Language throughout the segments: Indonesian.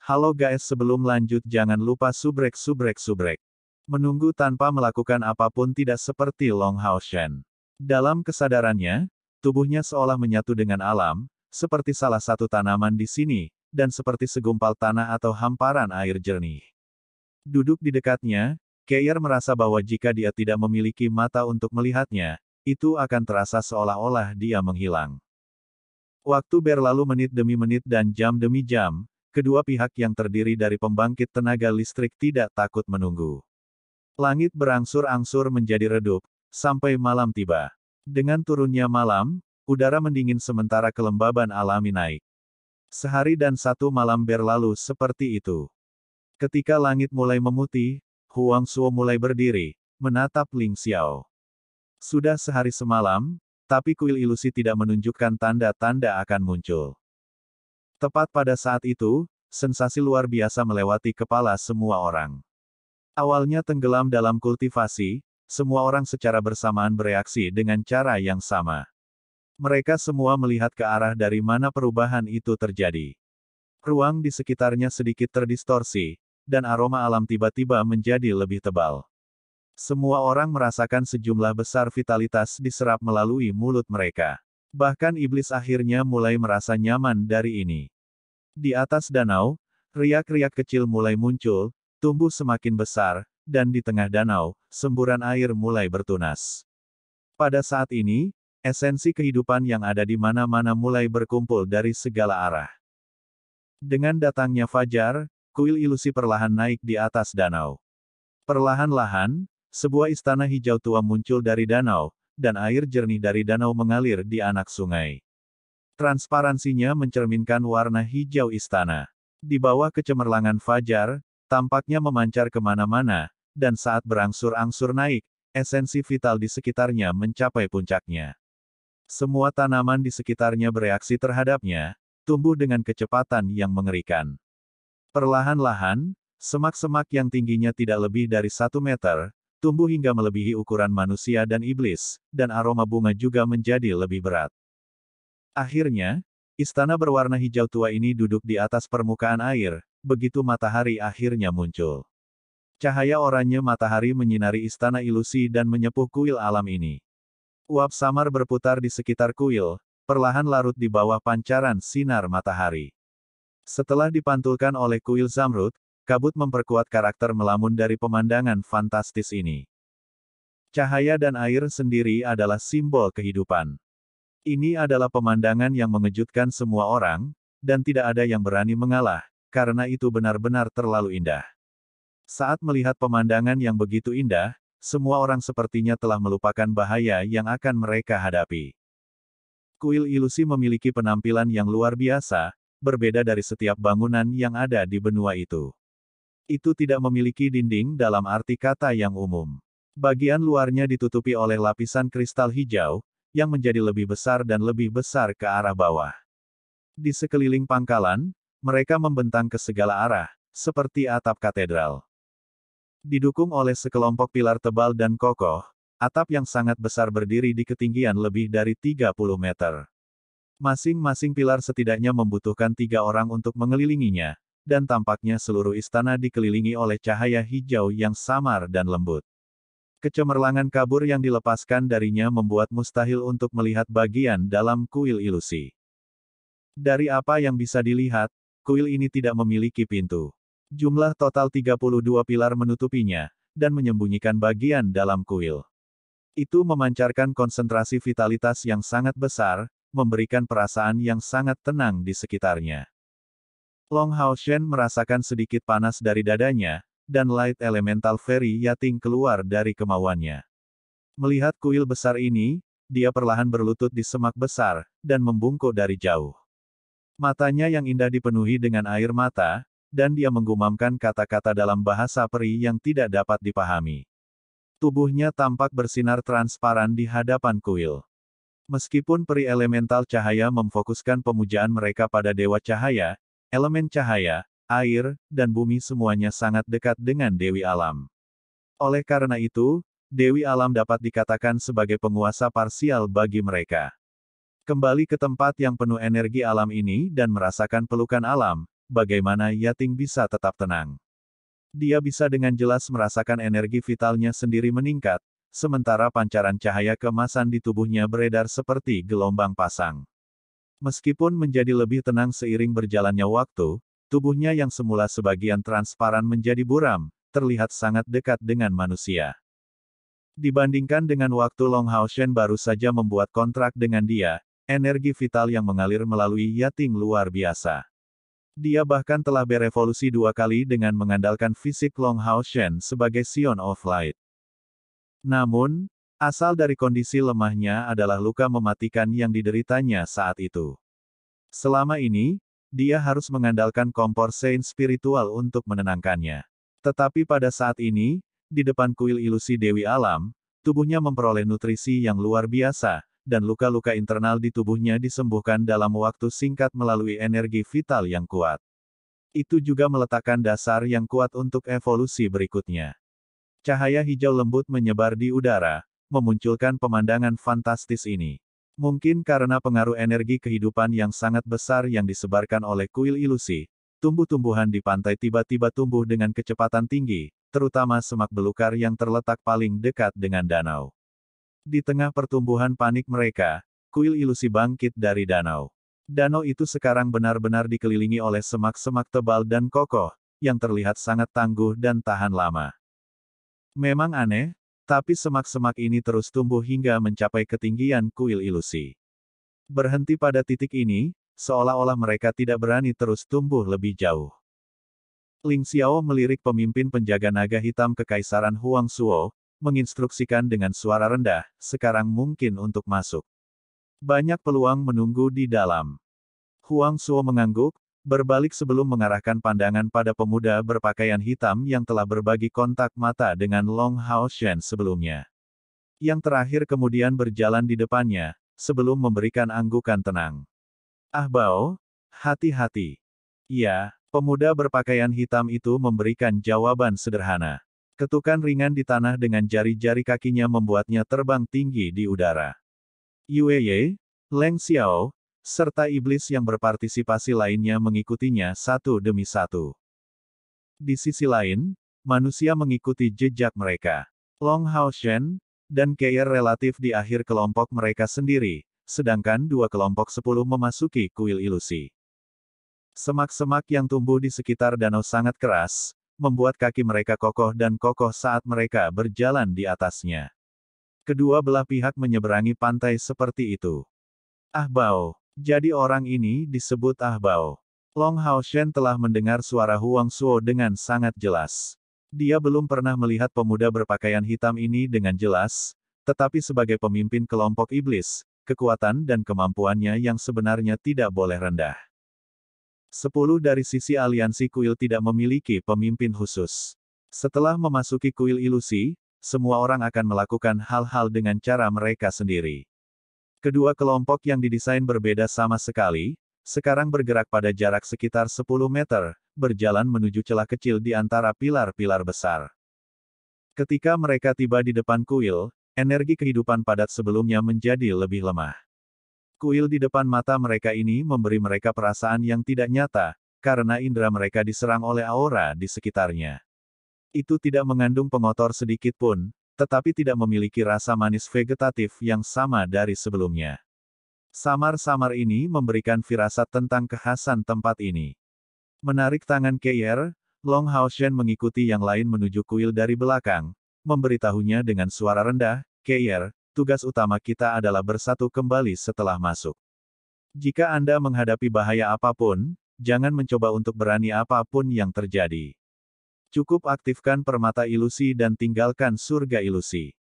Halo guys, sebelum lanjut jangan lupa subrek. Menunggu tanpa melakukan apapun tidak seperti Long Hao Shen. Dalam kesadarannya, tubuhnya seolah menyatu dengan alam, seperti salah satu tanaman di sini, dan seperti segumpal tanah atau hamparan air jernih. Duduk di dekatnya, Keir merasa bahwa jika dia tidak memiliki mata untuk melihatnya, itu akan terasa seolah-olah dia menghilang. Waktu berlalu menit demi menit dan jam demi jam, kedua pihak yang terdiri dari pembangkit tenaga listrik tidak takut menunggu. Langit berangsur-angsur menjadi redup, sampai malam tiba. Dengan turunnya malam, udara mendingin sementara kelembaban alami naik. Sehari dan satu malam berlalu seperti itu. Ketika langit mulai memutih, Huang Suo mulai berdiri, menatap Ling Xiao. Sudah sehari semalam, tapi kuil ilusi tidak menunjukkan tanda-tanda akan muncul. Tepat pada saat itu, sensasi luar biasa melewati kepala semua orang. Awalnya tenggelam dalam kultivasi, semua orang secara bersamaan bereaksi dengan cara yang sama. Mereka semua melihat ke arah dari mana perubahan itu terjadi. Ruang di sekitarnya sedikit terdistorsi, dan aroma alam tiba-tiba menjadi lebih tebal. Semua orang merasakan sejumlah besar vitalitas diserap melalui mulut mereka. Bahkan iblis akhirnya mulai merasa nyaman dari ini. Di atas danau, riak-riak kecil mulai muncul, tumbuh semakin besar, dan di tengah danau, semburan air mulai bertunas. Pada saat ini, esensi kehidupan yang ada di mana-mana mulai berkumpul dari segala arah. Dengan datangnya fajar, kuil ilusi perlahan naik di atas danau. Perlahan-lahan, sebuah istana hijau tua muncul dari danau, dan air jernih dari danau mengalir di anak sungai. Transparansinya mencerminkan warna hijau istana. Di bawah kecemerlangan fajar, tampaknya memancar kemana-mana, dan saat berangsur-angsur naik, esensi vital di sekitarnya mencapai puncaknya. Semua tanaman di sekitarnya bereaksi terhadapnya, tumbuh dengan kecepatan yang mengerikan. Perlahan-lahan, semak-semak yang tingginya tidak lebih dari 1 meter, tumbuh hingga melebihi ukuran manusia dan iblis, dan aroma bunga juga menjadi lebih berat. Akhirnya, istana berwarna hijau tua ini duduk di atas permukaan air, begitu matahari akhirnya muncul. Cahaya oranye matahari menyinari istana ilusi dan menyepuh kuil alam ini. Uap samar berputar di sekitar kuil, perlahan larut di bawah pancaran sinar matahari. Setelah dipantulkan oleh kuil Zamrud, kabut memperkuat karakter melamun dari pemandangan fantastis ini. Cahaya dan air sendiri adalah simbol kehidupan. Ini adalah pemandangan yang mengejutkan semua orang, dan tidak ada yang berani mengalah, karena itu benar-benar terlalu indah. Saat melihat pemandangan yang begitu indah, semua orang sepertinya telah melupakan bahaya yang akan mereka hadapi. Kuil ilusi memiliki penampilan yang luar biasa, berbeda dari setiap bangunan yang ada di benua itu. Itu tidak memiliki dinding dalam arti kata yang umum. Bagian luarnya ditutupi oleh lapisan kristal hijau, yang menjadi lebih besar dan lebih besar ke arah bawah. Di sekeliling pangkalan, mereka membentang ke segala arah, seperti atap katedral. Didukung oleh sekelompok pilar tebal dan kokoh, atap yang sangat besar berdiri di ketinggian lebih dari 30 meter. Masing-masing pilar setidaknya membutuhkan 3 orang untuk mengelilinginya, dan tampaknya seluruh istana dikelilingi oleh cahaya hijau yang samar dan lembut. Kecemerlangan kabur yang dilepaskan darinya membuat mustahil untuk melihat bagian dalam kuil ilusi. Dari apa yang bisa dilihat, kuil ini tidak memiliki pintu. Jumlah total 32 pilar menutupinya, dan menyembunyikan bagian dalam kuil. Itu memancarkan konsentrasi vitalitas yang sangat besar, memberikan perasaan yang sangat tenang di sekitarnya. Long Hao Shen merasakan sedikit panas dari dadanya, dan light elemental fairy yating keluar dari kemauannya. Melihat kuil besar ini, dia perlahan berlutut di semak besar, dan membungkuk dari jauh. Matanya yang indah dipenuhi dengan air mata, dan dia menggumamkan kata-kata dalam bahasa peri yang tidak dapat dipahami. Tubuhnya tampak bersinar transparan di hadapan kuil. Meskipun peri elemental cahaya memfokuskan pemujaan mereka pada Dewa Cahaya, elemen cahaya, air, dan bumi semuanya sangat dekat dengan Dewi Alam. Oleh karena itu, Dewi Alam dapat dikatakan sebagai penguasa parsial bagi mereka. Kembali ke tempat yang penuh energi alam ini dan merasakan pelukan alam, bagaimana Yating bisa tetap tenang. Dia bisa dengan jelas merasakan energi vitalnya sendiri meningkat, sementara pancaran cahaya keemasan di tubuhnya beredar seperti gelombang pasang. Meskipun menjadi lebih tenang seiring berjalannya waktu, tubuhnya yang semula sebagian transparan menjadi buram, terlihat sangat dekat dengan manusia. Dibandingkan dengan waktu Long Haoshen baru saja membuat kontrak dengan dia, energi vital yang mengalir melalui Yating luar biasa. Dia bahkan telah berevolusi 2 kali dengan mengandalkan fisik Long Haoshen sebagai Sion of Light. Namun, asal dari kondisi lemahnya adalah luka mematikan yang dideritanya saat itu. Selama ini, dia harus mengandalkan kompor Saint spiritual untuk menenangkannya. Tetapi pada saat ini, di depan kuil ilusi Dewi Alam, tubuhnya memperoleh nutrisi yang luar biasa, dan luka-luka internal di tubuhnya disembuhkan dalam waktu singkat melalui energi vital yang kuat. Itu juga meletakkan dasar yang kuat untuk evolusi berikutnya. Cahaya hijau lembut menyebar di udara, memunculkan pemandangan fantastis ini. Mungkin karena pengaruh energi kehidupan yang sangat besar yang disebarkan oleh kuil ilusi, tumbuh-tumbuhan di pantai tiba-tiba tumbuh dengan kecepatan tinggi, terutama semak belukar yang terletak paling dekat dengan danau. Di tengah pertumbuhan panik mereka, kuil ilusi bangkit dari danau. Danau itu sekarang benar-benar dikelilingi oleh semak-semak tebal dan kokoh, yang terlihat sangat tangguh dan tahan lama. Memang aneh, tapi semak-semak ini terus tumbuh hingga mencapai ketinggian kuil ilusi. Berhenti pada titik ini, seolah-olah mereka tidak berani terus tumbuh lebih jauh. Ling Xiao melirik pemimpin penjaga naga hitam Kekaisaran Huang Suo, menginstruksikan dengan suara rendah, sekarang mungkin untuk masuk. Banyak peluang menunggu di dalam. Huang Suo mengangguk, berbalik sebelum mengarahkan pandangan pada pemuda berpakaian hitam yang telah berbagi kontak mata dengan Long Haoshen sebelumnya. Yang terakhir kemudian berjalan di depannya, sebelum memberikan anggukan tenang. Ah Bao, hati-hati. Ya, pemuda berpakaian hitam itu memberikan jawaban sederhana. Ketukan ringan di tanah dengan jari-jari kakinya membuatnya terbang tinggi di udara. Yue Ye, Leng Xiao, serta iblis yang berpartisipasi lainnya mengikutinya satu demi satu. Di sisi lain, manusia mengikuti jejak mereka. Long Haoshen dan Keir relatif di akhir kelompok mereka sendiri, sedangkan 2 kelompok 10 memasuki kuil ilusi. Semak-semak yang tumbuh di sekitar danau sangat keras, membuat kaki mereka kokoh dan kokoh saat mereka berjalan di atasnya. Kedua belah pihak menyeberangi pantai seperti itu. Ah Bao, jadi orang ini disebut Ah Bao. Long Haoshen telah mendengar suara Huang Suo dengan sangat jelas. Dia belum pernah melihat pemuda berpakaian hitam ini dengan jelas, tetapi sebagai pemimpin kelompok iblis, kekuatan dan kemampuannya yang sebenarnya tidak boleh rendah. 10 dari sisi aliansi kuil tidak memiliki pemimpin khusus. Setelah memasuki kuil ilusi, semua orang akan melakukan hal-hal dengan cara mereka sendiri. Kedua kelompok yang didesain berbeda sama sekali, sekarang bergerak pada jarak sekitar 10 meter, berjalan menuju celah kecil di antara pilar-pilar besar. Ketika mereka tiba di depan kuil, energi kehidupan padat sebelumnya menjadi lebih lemah. Kuil di depan mata mereka ini memberi mereka perasaan yang tidak nyata, karena indera mereka diserang oleh aura di sekitarnya. Itu tidak mengandung pengotor sedikit pun, tetapi tidak memiliki rasa manis vegetatif yang sama dari sebelumnya. Samar-samar ini memberikan firasat tentang kekhasan tempat ini. Menarik tangan Keir, Long Haoshen mengikuti yang lain menuju kuil dari belakang, memberitahunya dengan suara rendah, Keir, tugas utama kita adalah bersatu kembali setelah masuk. Jika Anda menghadapi bahaya apapun, jangan mencoba untuk berani apapun yang terjadi. Cukup aktifkan permata ilusi dan tinggalkan surga ilusi.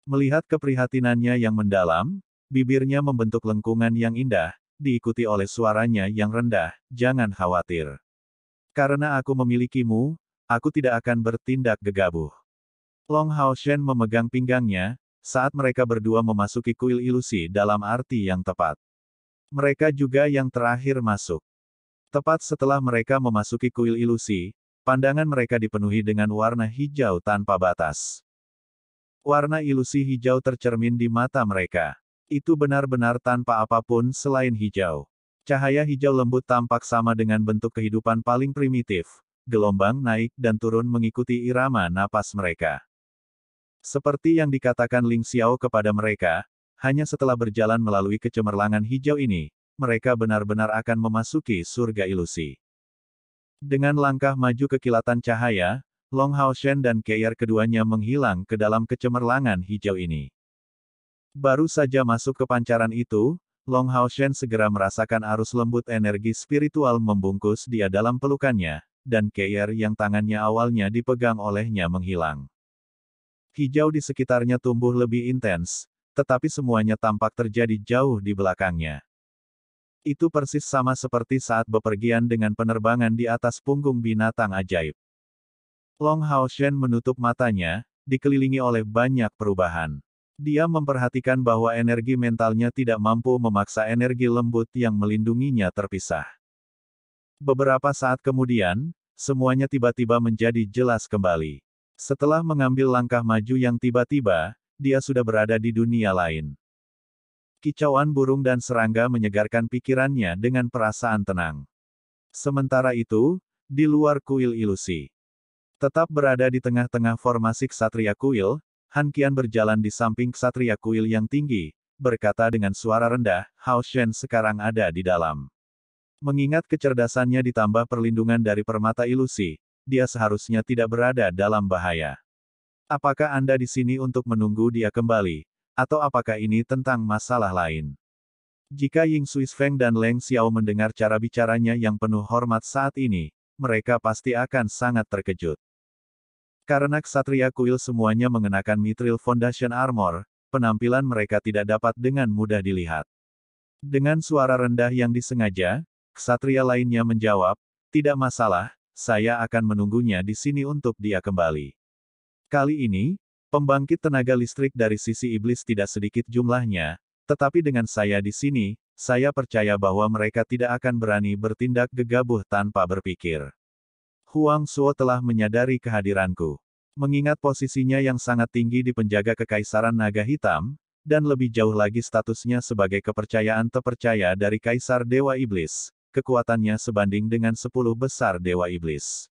Melihat keprihatinannya yang mendalam, bibirnya membentuk lengkungan yang indah, diikuti oleh suaranya yang rendah, jangan khawatir. Karena aku memilikimu, aku tidak akan bertindak gegabah. Long Haoshen memegang pinggangnya, saat mereka berdua memasuki kuil ilusi dalam arti yang tepat. Mereka juga yang terakhir masuk. Tepat setelah mereka memasuki kuil ilusi, pandangan mereka dipenuhi dengan warna hijau tanpa batas. Warna ilusi hijau tercermin di mata mereka. Itu benar-benar tanpa apapun selain hijau. Cahaya hijau lembut tampak sama dengan bentuk kehidupan paling primitif. Gelombang naik dan turun mengikuti irama napas mereka. Seperti yang dikatakan Ling Xiao kepada mereka, hanya setelah berjalan melalui kecemerlangan hijau ini, mereka benar-benar akan memasuki surga ilusi. Dengan langkah maju kekilatan cahaya, Long Haoshen dan Keir keduanya menghilang ke dalam kecemerlangan hijau ini. Baru saja masuk ke pancaran itu, Long Haoshen segera merasakan arus lembut energi spiritual membungkus dia dalam pelukannya, dan Keir yang tangannya awalnya dipegang olehnya menghilang. Hijau di sekitarnya tumbuh lebih intens, tetapi semuanya tampak terjadi jauh di belakangnya. Itu persis sama seperti saat bepergian dengan penerbangan di atas punggung binatang ajaib. Long Haoshen menutup matanya, dikelilingi oleh banyak perubahan. Dia memperhatikan bahwa energi mentalnya tidak mampu memaksa energi lembut yang melindunginya terpisah. Beberapa saat kemudian, semuanya tiba-tiba menjadi jelas kembali. Setelah mengambil langkah maju yang tiba-tiba, dia sudah berada di dunia lain. Kicauan burung dan serangga menyegarkan pikirannya dengan perasaan tenang. Sementara itu, di luar kuil ilusi. Tetap berada di tengah-tengah formasi Ksatria Kuil, Han Qian berjalan di samping Ksatria Kuil yang tinggi, berkata dengan suara rendah, Hao Shen sekarang ada di dalam. Mengingat kecerdasannya ditambah perlindungan dari permata ilusi, dia seharusnya tidak berada dalam bahaya. Apakah Anda di sini untuk menunggu dia kembali, atau apakah ini tentang masalah lain? Jika Ying Suisfeng dan Leng Xiao mendengar cara bicaranya yang penuh hormat saat ini, mereka pasti akan sangat terkejut. Karena Ksatria Kuil semuanya mengenakan Mithril Foundation Armor, penampilan mereka tidak dapat dengan mudah dilihat. Dengan suara rendah yang disengaja, Ksatria lainnya menjawab, tidak masalah, saya akan menunggunya di sini untuk dia kembali. Kali ini, pembangkit tenaga listrik dari sisi iblis tidak sedikit jumlahnya, tetapi dengan saya di sini, saya percaya bahwa mereka tidak akan berani bertindak gegabah tanpa berpikir. Huang Suo telah menyadari kehadiranku. Mengingat posisinya yang sangat tinggi di penjaga Kekaisaran Naga Hitam, dan lebih jauh lagi statusnya sebagai kepercayaan terpercaya dari Kaisar Dewa Iblis, kekuatannya sebanding dengan 10 besar Dewa Iblis.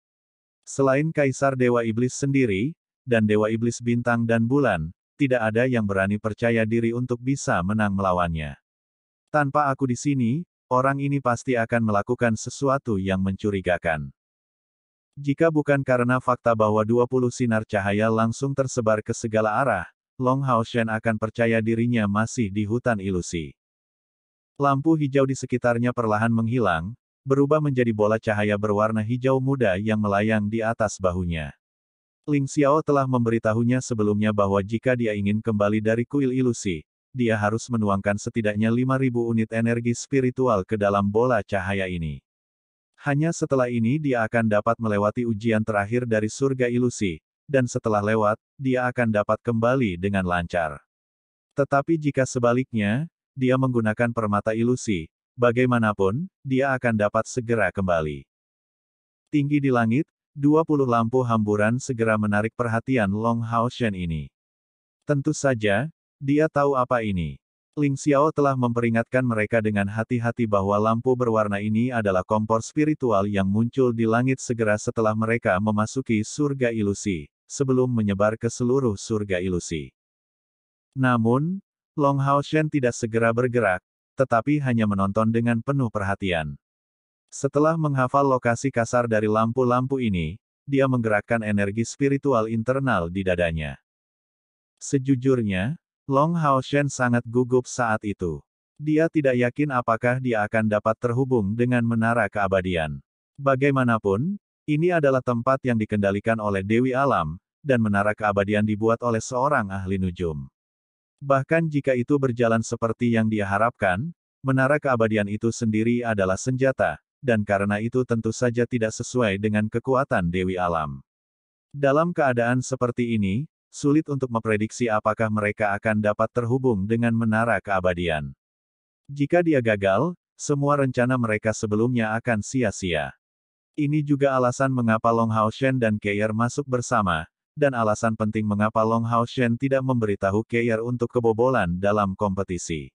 Selain Kaisar Dewa Iblis sendiri, dan Dewa Iblis Bintang dan Bulan, tidak ada yang berani percaya diri untuk bisa menang melawannya. Tanpa aku di sini, orang ini pasti akan melakukan sesuatu yang mencurigakan. Jika bukan karena fakta bahwa 20 sinar cahaya langsung tersebar ke segala arah, Long Haoshen akan percaya dirinya masih di hutan ilusi. Lampu hijau di sekitarnya perlahan menghilang, berubah menjadi bola cahaya berwarna hijau muda yang melayang di atas bahunya. Ling Xiao telah memberitahunya sebelumnya bahwa jika dia ingin kembali dari kuil ilusi, dia harus menuangkan setidaknya 5.000 unit energi spiritual ke dalam bola cahaya ini. Hanya setelah ini dia akan dapat melewati ujian terakhir dari surga ilusi, dan setelah lewat, dia akan dapat kembali dengan lancar. Tetapi jika sebaliknya, dia menggunakan permata ilusi, bagaimanapun, dia akan dapat segera kembali. Tinggi di langit, 20 lampu hamburan segera menarik perhatian Long Haoshen ini. Tentu saja, dia tahu apa ini. Ling Xiao telah memperingatkan mereka dengan hati-hati bahwa lampu berwarna ini adalah kompor spiritual yang muncul di langit segera setelah mereka memasuki surga ilusi, sebelum menyebar ke seluruh surga ilusi. Namun, Long Haoshen tidak segera bergerak, tetapi hanya menonton dengan penuh perhatian. Setelah menghafal lokasi kasar dari lampu-lampu ini, dia menggerakkan energi spiritual internal di dadanya. Sejujurnya, Long Haoshen sangat gugup saat itu. Dia tidak yakin apakah dia akan dapat terhubung dengan menara keabadian. Bagaimanapun, ini adalah tempat yang dikendalikan oleh Dewi Alam, dan menara keabadian dibuat oleh seorang ahli nujum. Bahkan jika itu berjalan seperti yang dia harapkan, menara keabadian itu sendiri adalah senjata, dan karena itu tentu saja tidak sesuai dengan kekuatan Dewi Alam. Dalam keadaan seperti ini, sulit untuk memprediksi apakah mereka akan dapat terhubung dengan menara keabadian. Jika dia gagal, semua rencana mereka sebelumnya akan sia-sia. Ini juga alasan mengapa Long Haoshen dan Keir masuk bersama, dan alasan penting mengapa Long Haoshen tidak memberitahu Keir untuk kebobolan dalam kompetisi.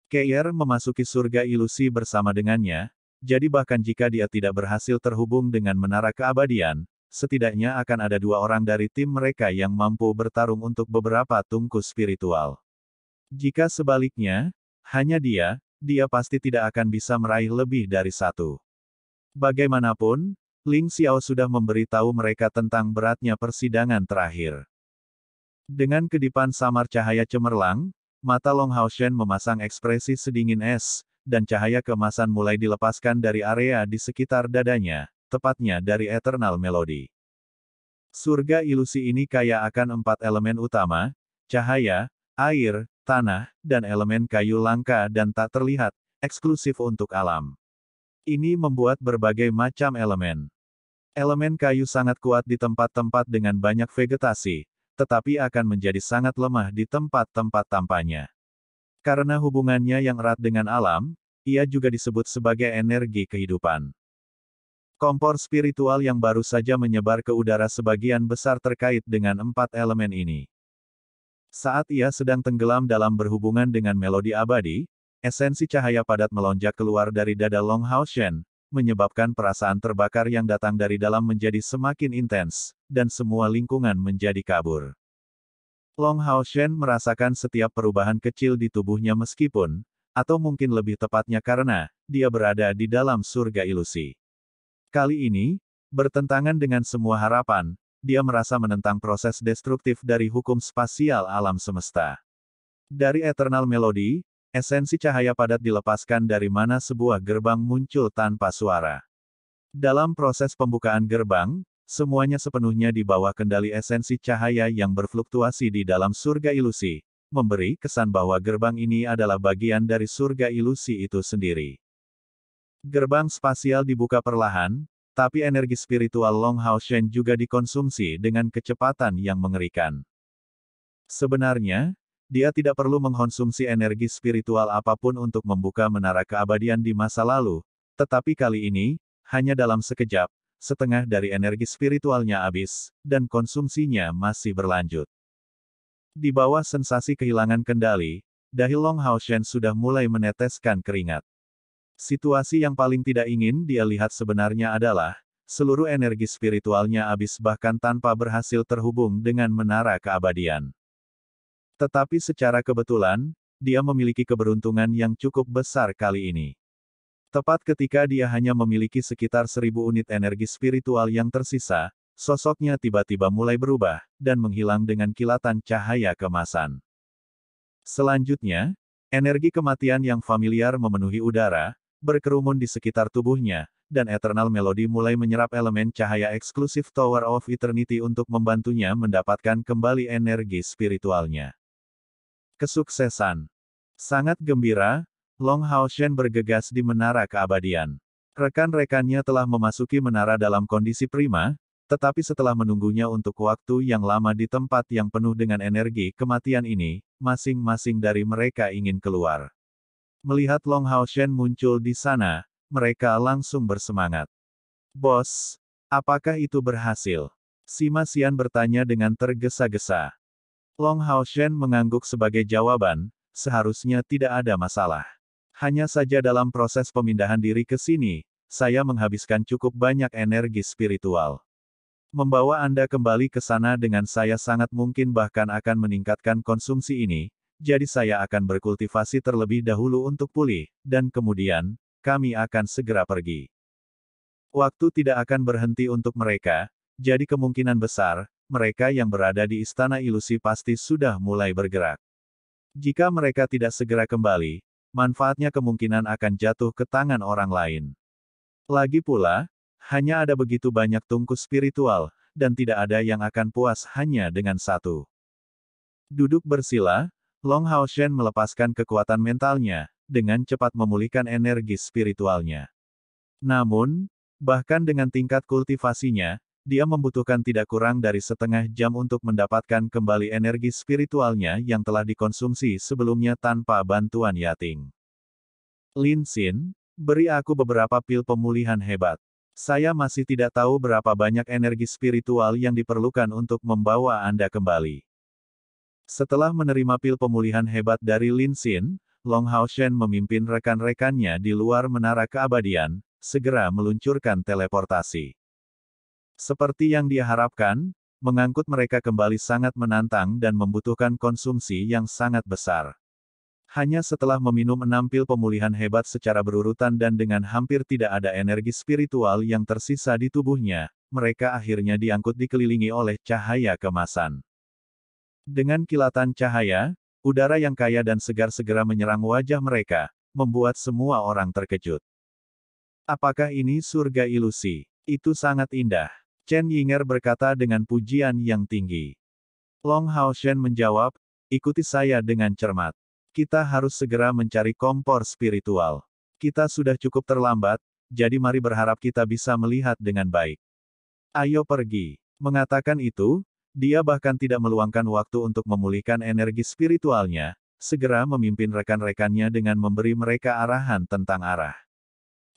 Keir memasuki surga ilusi bersama dengannya, jadi bahkan jika dia tidak berhasil terhubung dengan menara keabadian, setidaknya akan ada 2 orang dari tim mereka yang mampu bertarung untuk beberapa tungku spiritual. Jika sebaliknya, hanya dia pasti tidak akan bisa meraih lebih dari 1. Bagaimanapun, Ling Xiao sudah memberitahu mereka tentang beratnya persidangan terakhir. Dengan kedipan samar cahaya cemerlang, mata Long Haoshen memasang ekspresi sedingin es, dan cahaya keemasan mulai dilepaskan dari area di sekitar dadanya, tepatnya dari Eternal Melody. Surga ilusi ini kaya akan 4 elemen utama, cahaya, air, tanah, dan elemen kayu langka dan tak terlihat, eksklusif untuk alam. Ini membuat berbagai macam elemen. Elemen kayu sangat kuat di tempat-tempat dengan banyak vegetasi, tetapi akan menjadi sangat lemah di tempat-tempat tampanya. Karena hubungannya yang erat dengan alam, ia juga disebut sebagai energi kehidupan. Kompor spiritual yang baru saja menyebar ke udara sebagian besar terkait dengan 4 elemen ini. Saat ia sedang tenggelam dalam berhubungan dengan melodi abadi, esensi cahaya padat melonjak keluar dari dada Long Haoshen, menyebabkan perasaan terbakar yang datang dari dalam menjadi semakin intens, dan semua lingkungan menjadi kabur. Long Haoshen merasakan setiap perubahan kecil di tubuhnya meskipun, atau mungkin lebih tepatnya karena, dia berada di dalam surga ilusi. Kali ini, bertentangan dengan semua harapan, dia merasa menentang proses destruktif dari hukum spasial alam semesta. Dari Eternal Melody, esensi cahaya padat dilepaskan dari mana sebuah gerbang muncul tanpa suara. Dalam proses pembukaan gerbang, semuanya sepenuhnya di bawah kendali esensi cahaya yang berfluktuasi di dalam surga ilusi, memberi kesan bahwa gerbang ini adalah bagian dari surga ilusi itu sendiri. Gerbang spasial dibuka perlahan, tapi energi spiritual Long Haoshen juga dikonsumsi dengan kecepatan yang mengerikan. Sebenarnya, dia tidak perlu mengkonsumsi energi spiritual apapun untuk membuka menara keabadian di masa lalu, tetapi kali ini, hanya dalam sekejap, setengah dari energi spiritualnya habis, dan konsumsinya masih berlanjut. Di bawah sensasi kehilangan kendali, dahi Long Haoshen sudah mulai meneteskan keringat. Situasi yang paling tidak ingin dia lihat sebenarnya adalah, seluruh energi spiritualnya habis bahkan tanpa berhasil terhubung dengan menara keabadian. Tetapi secara kebetulan, dia memiliki keberuntungan yang cukup besar kali ini. Tepat ketika dia hanya memiliki sekitar 1000 unit energi spiritual yang tersisa, sosoknya tiba-tiba mulai berubah, dan menghilang dengan kilatan cahaya keemasan. Selanjutnya, energi kematian yang familiar memenuhi udara, berkerumun di sekitar tubuhnya, dan Eternal Melody mulai menyerap elemen cahaya eksklusif Tower of Eternity untuk membantunya mendapatkan kembali energi spiritualnya. Kesuksesan. Sangat gembira, Long Haoshen bergegas di menara keabadian. Rekan-rekannya telah memasuki menara dalam kondisi prima, tetapi setelah menunggunya untuk waktu yang lama di tempat yang penuh dengan energi kematian ini, masing-masing dari mereka ingin keluar. Melihat Long Haoshen muncul di sana, mereka langsung bersemangat. "Bos, apakah itu berhasil?" Sima Xian bertanya dengan tergesa-gesa. Long Haoshen mengangguk sebagai jawaban, seharusnya tidak ada masalah. Hanya saja dalam proses pemindahan diri ke sini, saya menghabiskan cukup banyak energi spiritual. Membawa Anda kembali ke sana dengan saya sangat mungkin bahkan akan meningkatkan konsumsi ini, jadi saya akan berkultivasi terlebih dahulu untuk pulih, dan kemudian, kami akan segera pergi. Waktu tidak akan berhenti untuk mereka, jadi kemungkinan besar, mereka yang berada di Istana Ilusi pasti sudah mulai bergerak. Jika mereka tidak segera kembali, manfaatnya kemungkinan akan jatuh ke tangan orang lain. Lagi pula, hanya ada begitu banyak tungku spiritual, dan tidak ada yang akan puas hanya dengan satu. Duduk bersila, Long Haoshen melepaskan kekuatan mentalnya, dengan cepat memulihkan energi spiritualnya. Namun, bahkan dengan tingkat kultivasinya, dia membutuhkan tidak kurang dari setengah jam untuk mendapatkan kembali energi spiritualnya yang telah dikonsumsi sebelumnya tanpa bantuan Yating. Lin Xin, beri aku beberapa pil pemulihan hebat. Saya masih tidak tahu berapa banyak energi spiritual yang diperlukan untuk membawa Anda kembali. Setelah menerima pil pemulihan hebat dari Lin Xin, Long Haoshen memimpin rekan-rekannya di luar menara keabadian, segera meluncurkan teleportasi. Seperti yang dia harapkan, mengangkut mereka kembali sangat menantang dan membutuhkan konsumsi yang sangat besar. Hanya setelah meminum 6 pil pemulihan hebat secara berurutan dan dengan hampir tidak ada energi spiritual yang tersisa di tubuhnya, mereka akhirnya diangkut dikelilingi oleh cahaya kemasan. Dengan kilatan cahaya, udara yang kaya dan segar segera menyerang wajah mereka, membuat semua orang terkejut. Apakah ini surga ilusi? Itu sangat indah. Chen Yinger berkata dengan pujian yang tinggi. Long Haoshen menjawab, ikuti saya dengan cermat. Kita harus segera mencari kompor spiritual. Kita sudah cukup terlambat, jadi mari berharap kita bisa melihat dengan baik. Ayo pergi. Mengatakan itu, dia bahkan tidak meluangkan waktu untuk memulihkan energi spiritualnya, segera memimpin rekan-rekannya dengan memberi mereka arahan tentang arah.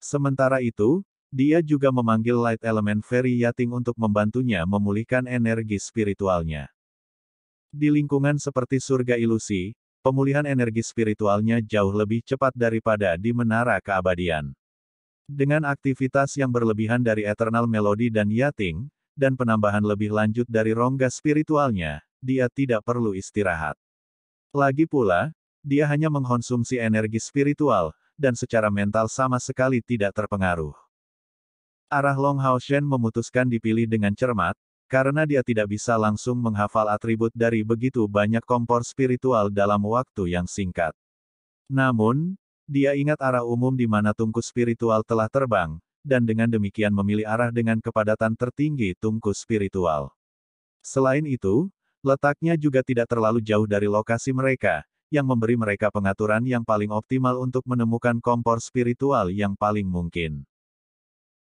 Sementara itu, dia juga memanggil Light Element Fairy Yating untuk membantunya memulihkan energi spiritualnya. Di lingkungan seperti surga ilusi, pemulihan energi spiritualnya jauh lebih cepat daripada di menara keabadian. Dengan aktivitas yang berlebihan dari Eternal Melody dan Yating, dan penambahan lebih lanjut dari rongga spiritualnya, dia tidak perlu istirahat. Lagi pula, dia hanya mengkonsumsi energi spiritual, dan secara mental sama sekali tidak terpengaruh. Arah Long Haoshen memutuskan dipilih dengan cermat, karena dia tidak bisa langsung menghafal atribut dari begitu banyak kompor spiritual dalam waktu yang singkat. Namun, dia ingat arah umum di mana tungku spiritual telah terbang, dan dengan demikian memilih arah dengan kepadatan tertinggi tungku spiritual. Selain itu, letaknya juga tidak terlalu jauh dari lokasi mereka, yang memberi mereka pengaturan yang paling optimal untuk menemukan kompor spiritual yang paling mungkin.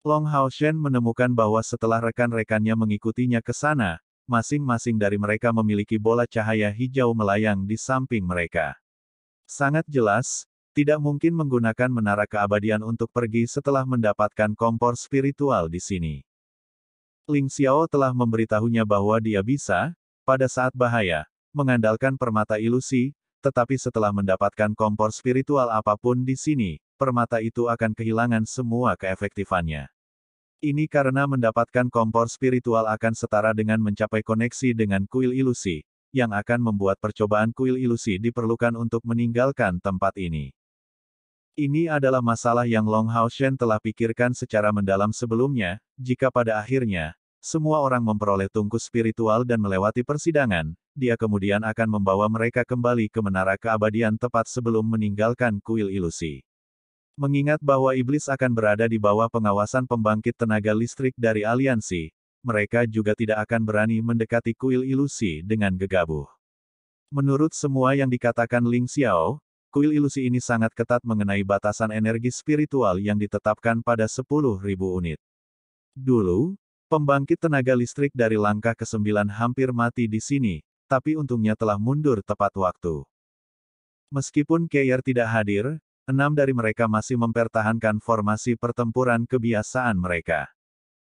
Long Haoshen menemukan bahwa setelah rekan-rekannya mengikutinya ke sana, masing-masing dari mereka memiliki bola cahaya hijau melayang di samping mereka. Sangat jelas, tidak mungkin menggunakan menara keabadian untuk pergi setelah mendapatkan kompor spiritual di sini. Ling Xiao telah memberitahunya bahwa dia bisa, pada saat bahaya, mengandalkan permata ilusi, tetapi setelah mendapatkan kompor spiritual apapun di sini, permata itu akan kehilangan semua keefektifannya. Ini karena mendapatkan kompor spiritual akan setara dengan mencapai koneksi dengan kuil ilusi, yang akan membuat percobaan kuil ilusi diperlukan untuk meninggalkan tempat ini. Ini adalah masalah yang Long Haoshen telah pikirkan secara mendalam sebelumnya, jika pada akhirnya, semua orang memperoleh tungku spiritual dan melewati persidangan, dia kemudian akan membawa mereka kembali ke menara keabadian tepat sebelum meninggalkan kuil ilusi. Mengingat bahwa iblis akan berada di bawah pengawasan pembangkit tenaga listrik dari aliansi, mereka juga tidak akan berani mendekati kuil ilusi dengan gegabah. Menurut semua yang dikatakan Ling Xiao, kuil ilusi ini sangat ketat mengenai batasan energi spiritual yang ditetapkan pada 10.000 unit. Dulu, pembangkit tenaga listrik dari langkah ke-9 hampir mati di sini, tapi untungnya telah mundur tepat waktu. Meskipun Keir tidak hadir, 6 dari mereka masih mempertahankan formasi pertempuran kebiasaan mereka.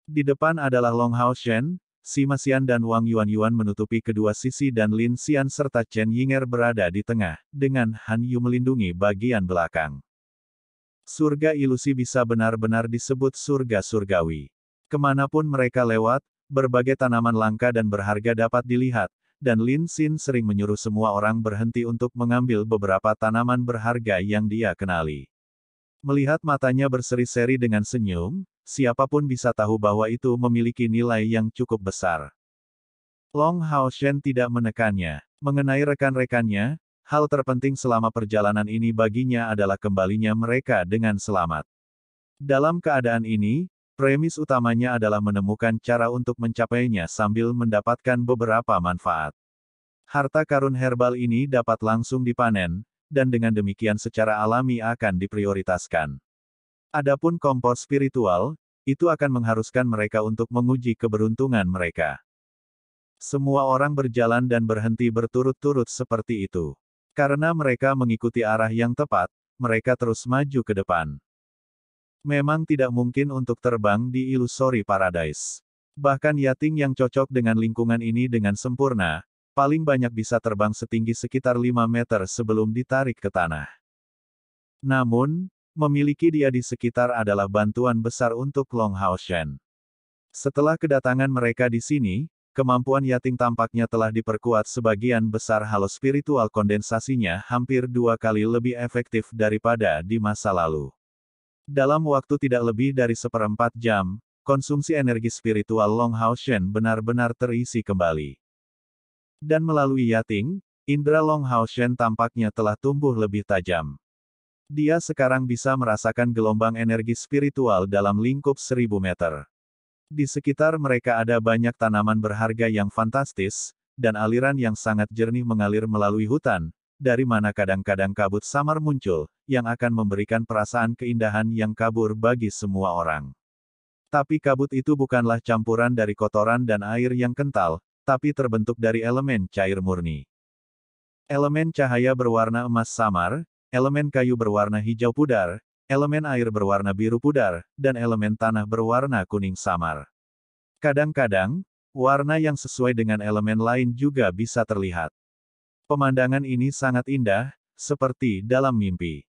Di depan adalah Long Haoshen, Sima Xian dan Wang Yuanyuan menutupi kedua sisi dan Lin Xian serta Chen Yinger berada di tengah, dengan Han Yu melindungi bagian belakang. Surga ilusi bisa benar-benar disebut surga surgawi. Kemanapun mereka lewat, berbagai tanaman langka dan berharga dapat dilihat, dan Lin Xin sering menyuruh semua orang berhenti untuk mengambil beberapa tanaman berharga yang dia kenali. Melihat matanya berseri-seri dengan senyum, siapapun bisa tahu bahwa itu memiliki nilai yang cukup besar. Long Haoshen tidak menekannya. Mengenai rekan-rekannya, hal terpenting selama perjalanan ini baginya adalah kembalinya mereka dengan selamat. Dalam keadaan ini, premis utamanya adalah menemukan cara untuk mencapainya sambil mendapatkan beberapa manfaat. Harta karun herbal ini dapat langsung dipanen, dan dengan demikian secara alami akan diprioritaskan. Adapun kompor spiritual, itu akan mengharuskan mereka untuk menguji keberuntungan mereka. Semua orang berjalan dan berhenti berturut-turut seperti itu. Karena mereka mengikuti arah yang tepat, mereka terus maju ke depan. Memang tidak mungkin untuk terbang di Illusory Paradise. Bahkan Yating yang cocok dengan lingkungan ini dengan sempurna, paling banyak bisa terbang setinggi sekitar 5 meter sebelum ditarik ke tanah. Namun, memiliki dia di sekitar adalah bantuan besar untuk Long Hao Shen. Setelah kedatangan mereka di sini, kemampuan Yating tampaknya telah diperkuat sebagian besar halo spiritual kondensasinya hampir 2 kali lebih efektif daripada di masa lalu. Dalam waktu tidak lebih dari 1/4 jam, konsumsi energi spiritual Long Hao Shen benar-benar terisi kembali. Dan melalui Yating, indera Long Hao Shen tampaknya telah tumbuh lebih tajam. Dia sekarang bisa merasakan gelombang energi spiritual dalam lingkup 1000 meter. Di sekitar mereka ada banyak tanaman berharga yang fantastis, dan aliran yang sangat jernih mengalir melalui hutan, dari mana kadang-kadang kabut samar muncul, yang akan memberikan perasaan keindahan yang kabur bagi semua orang. Tapi kabut itu bukanlah campuran dari kotoran dan air yang kental, tapi terbentuk dari elemen cair murni. Elemen cahaya berwarna emas samar, elemen kayu berwarna hijau pudar, elemen air berwarna biru pudar, dan elemen tanah berwarna kuning samar. Kadang-kadang, warna yang sesuai dengan elemen lain juga bisa terlihat. Pemandangan ini sangat indah, seperti dalam mimpi.